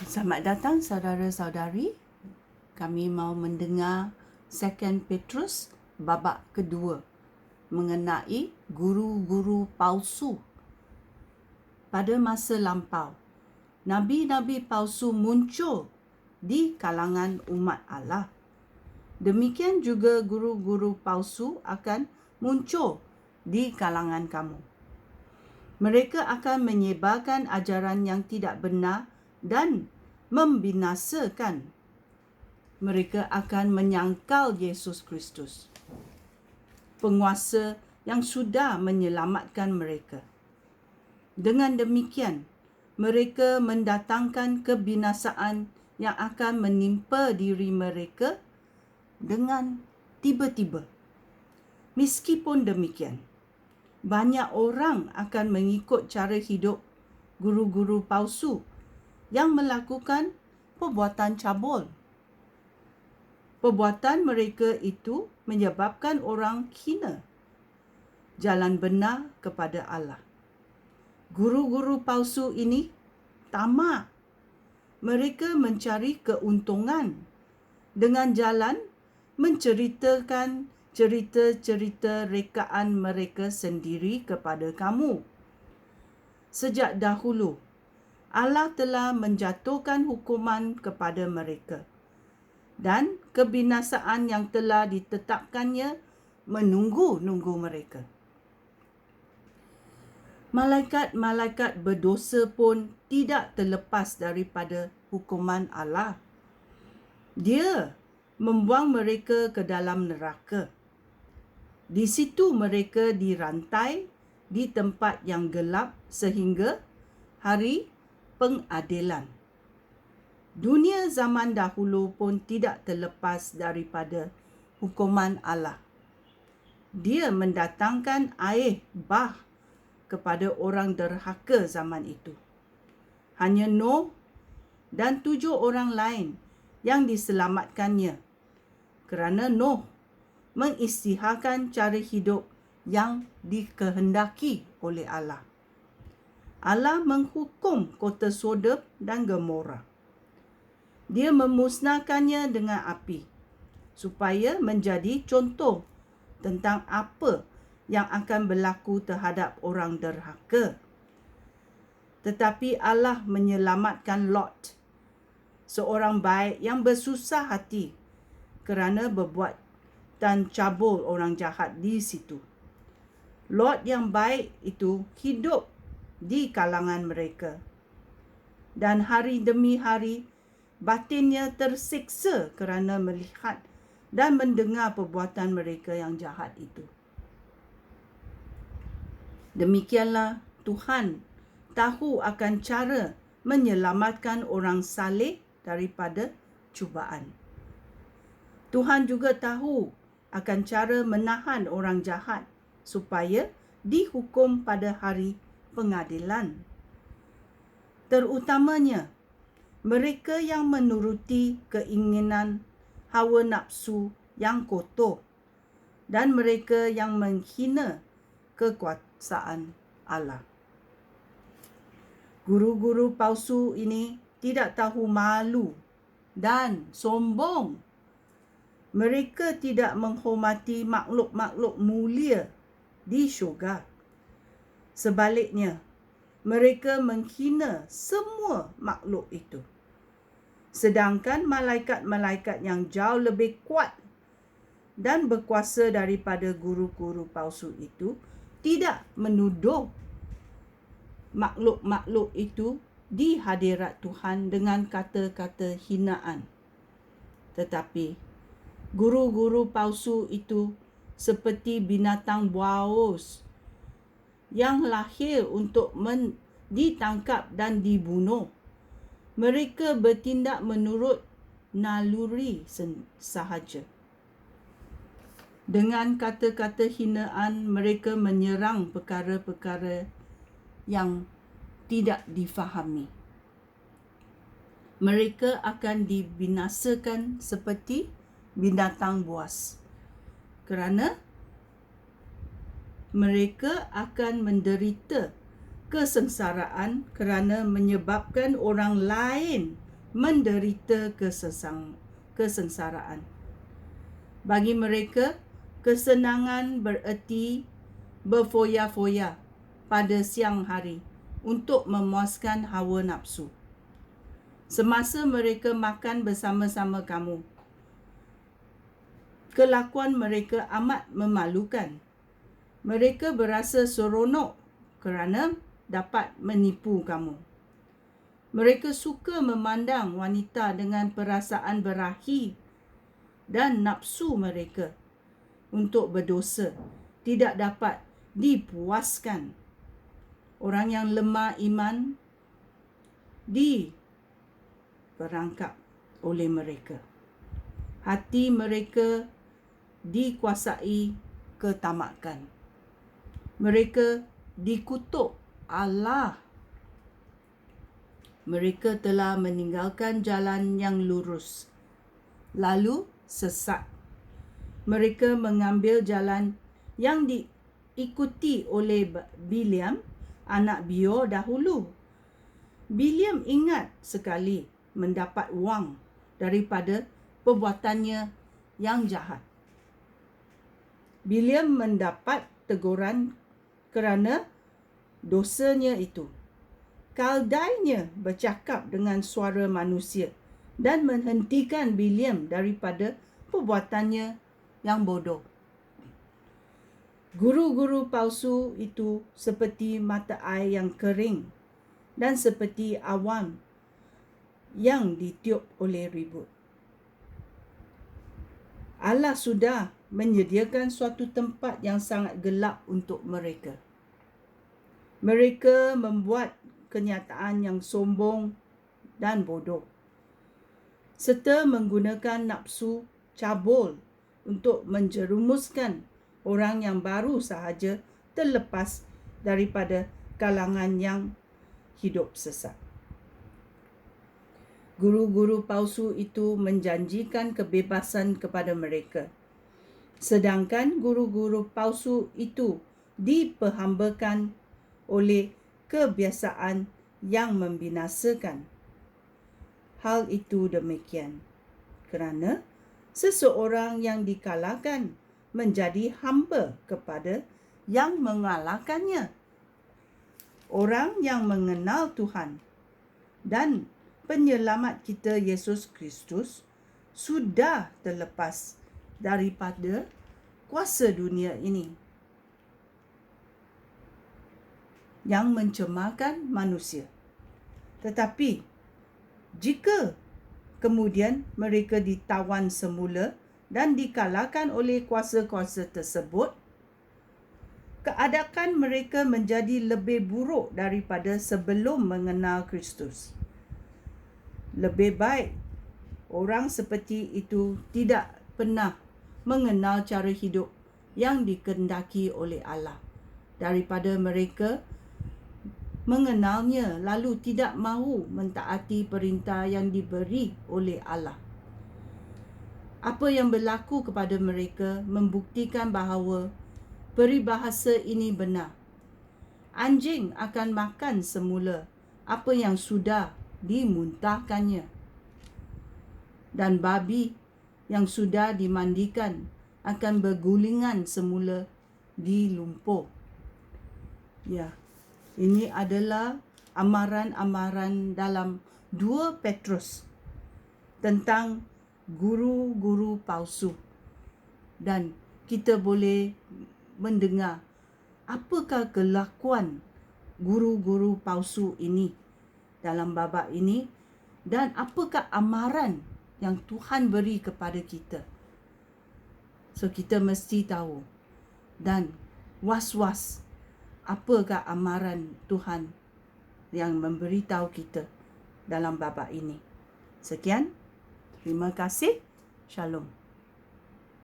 Selamat datang saudara-saudari. Kami mau mendengar 2 Petrus babak kedua mengenai guru-guru palsu. Pada masa lampau, nabi-nabi palsu muncul di kalangan umat Allah. Demikian juga guru-guru palsu akan muncul di kalangan kamu. Mereka akan menyebarkan ajaran yang tidak benar dan membinasakan. Mereka akan menyangkal Yesus Kristus, penguasa yang sudah menyelamatkan mereka. Dengan demikian, mereka mendatangkan kebinasaan yang akan menimpa diri mereka dengan tiba-tiba. Meskipun demikian, banyak orang akan mengikut cara hidup guru-guru palsu yang melakukan perbuatan cabul. Perbuatan mereka itu menyebabkan orang hina jalan benar kepada Allah. Guru-guru palsu ini tamak. Mereka mencari keuntungan dengan jalan menceritakan cerita-cerita rekaan mereka sendiri kepada kamu. Sejak dahulu, Allah telah menjatuhkan hukuman kepada mereka dan kebinasaan yang telah ditetapkannya menunggu-nunggu mereka. Malaikat-malaikat berdosa pun tidak terlepas daripada hukuman Allah. Dia membuang mereka ke dalam neraka. Di situ mereka dirantai di tempat yang gelap sehingga hari pengadilan. Dunia zaman dahulu pun tidak terlepas daripada hukuman Allah. Dia mendatangkan air bah kepada orang derhaka zaman itu. Hanya Nuh dan 7 orang lain yang diselamatkannya, kerana Nuh mengisytiharkan cara hidup yang dikehendaki oleh Allah. Allah menghukum kota Sodom dan Gomora. Dia memusnahkannya dengan api supaya menjadi contoh tentang apa yang akan berlaku terhadap orang derhaka. Tetapi Allah menyelamatkan Lot, seorang baik yang bersusah hati kerana berbuat dan cabul orang jahat di situ. Lot yang baik itu hidup di kalangan mereka, dan hari demi hari batinnya tersiksa kerana melihat dan mendengar perbuatan mereka yang jahat itu. Demikianlah Tuhan tahu akan cara menyelamatkan orang saleh daripada cubaan. Tuhan juga tahu akan cara menahan orang jahat supaya dihukum pada hari pengadilan. Terutamanya, mereka yang menuruti keinginan hawa nafsu yang kotor dan mereka yang menghina kekuasaan Allah. Guru-guru palsu ini tidak tahu malu dan sombong. Mereka tidak menghormati makhluk-makhluk mulia di syurga. Sebaliknya, mereka menghina semua makhluk itu. Sedangkan malaikat-malaikat yang jauh lebih kuat dan berkuasa daripada guru-guru palsu itu tidak menuduh makhluk-makhluk itu di hadirat Tuhan dengan kata-kata hinaan. Tetapi guru-guru palsu itu seperti binatang buas yang lahir untuk ditangkap dan dibunuh. Mereka bertindak menurut naluri sahaja. Dengan kata-kata hinaan, mereka menyerang perkara-perkara yang tidak difahami. Mereka akan dibinasakan seperti binatang buas, kerana mereka akan menderita kesengsaraan kerana menyebabkan orang lain menderita kesengsaraan. Bagi mereka, kesenangan bererti berfoya-foya pada siang hari untuk memuaskan hawa nafsu. Semasa mereka makan bersama-sama kamu, kelakuan mereka amat memalukan. Mereka berasa seronok kerana dapat menipu kamu. Mereka suka memandang wanita dengan perasaan berahi, dan nafsu mereka untuk berdosa tidak dapat dipuaskan. Orang yang lemah iman diperangkap oleh mereka. Hati mereka dikuasai ketamakan. Mereka dikutuk Allah. Mereka telah meninggalkan jalan yang lurus, lalu sesat. Mereka mengambil jalan yang diikuti oleh Biliam, anak Beor dahulu. Biliam ingat sekali mendapat wang daripada perbuatannya yang jahat. Biliam mendapat teguran kerana dosanya itu. Kaldainya bercakap dengan suara manusia dan menghentikan Biliam daripada perbuatannya yang bodoh. Guru-guru palsu itu seperti mata air yang kering dan seperti awan yang ditiup oleh ribut. Allah sudah menyediakan suatu tempat yang sangat gelap untuk mereka. Mereka membuat kenyataan yang sombong dan bodoh, serta menggunakan nafsu cabul untuk menjerumuskan orang yang baru sahaja terlepas daripada kalangan yang hidup sesat. Guru-guru palsu itu menjanjikan kebebasan kepada mereka, sedangkan guru-guru palsu itu diperhambakan oleh kebiasaan yang membinasakan. Hal itu demikian kerana seseorang yang dikalahkan menjadi hamba kepada yang mengalahkannya. Orang yang mengenal Tuhan dan penyelamat kita Yesus Kristus sudah terlepas daripada kuasa dunia ini yang mencemarkan manusia. Tetapi jika kemudian mereka ditawan semula dan dikalahkan oleh kuasa-kuasa tersebut, keadaan mereka menjadi lebih buruk daripada sebelum mengenal Kristus. Lebih baik orang seperti itu tidak pernah mengenal cara hidup yang dikehendaki oleh Allah, daripada mereka mengenalnya lalu tidak mahu mentaati perintah yang diberi oleh Allah. Apa yang berlaku kepada mereka membuktikan bahawa peribahasa ini benar. Anjing akan makan semula apa yang sudah dimuntahkannya, dan babi yang sudah dimandikan akan bergulingan semula di lumpur. Ya, ini adalah amaran-amaran dalam 2 Petrus tentang guru-guru palsu. Dan kita boleh mendengar apakah kelakuan guru-guru palsu ini dalam babak ini, dan apakah amaran yang Tuhan beri kepada kita. So kita mesti tahu dan was-was apakah amaran Tuhan yang memberitahu kita dalam babak ini. Sekian, terima kasih. Shalom.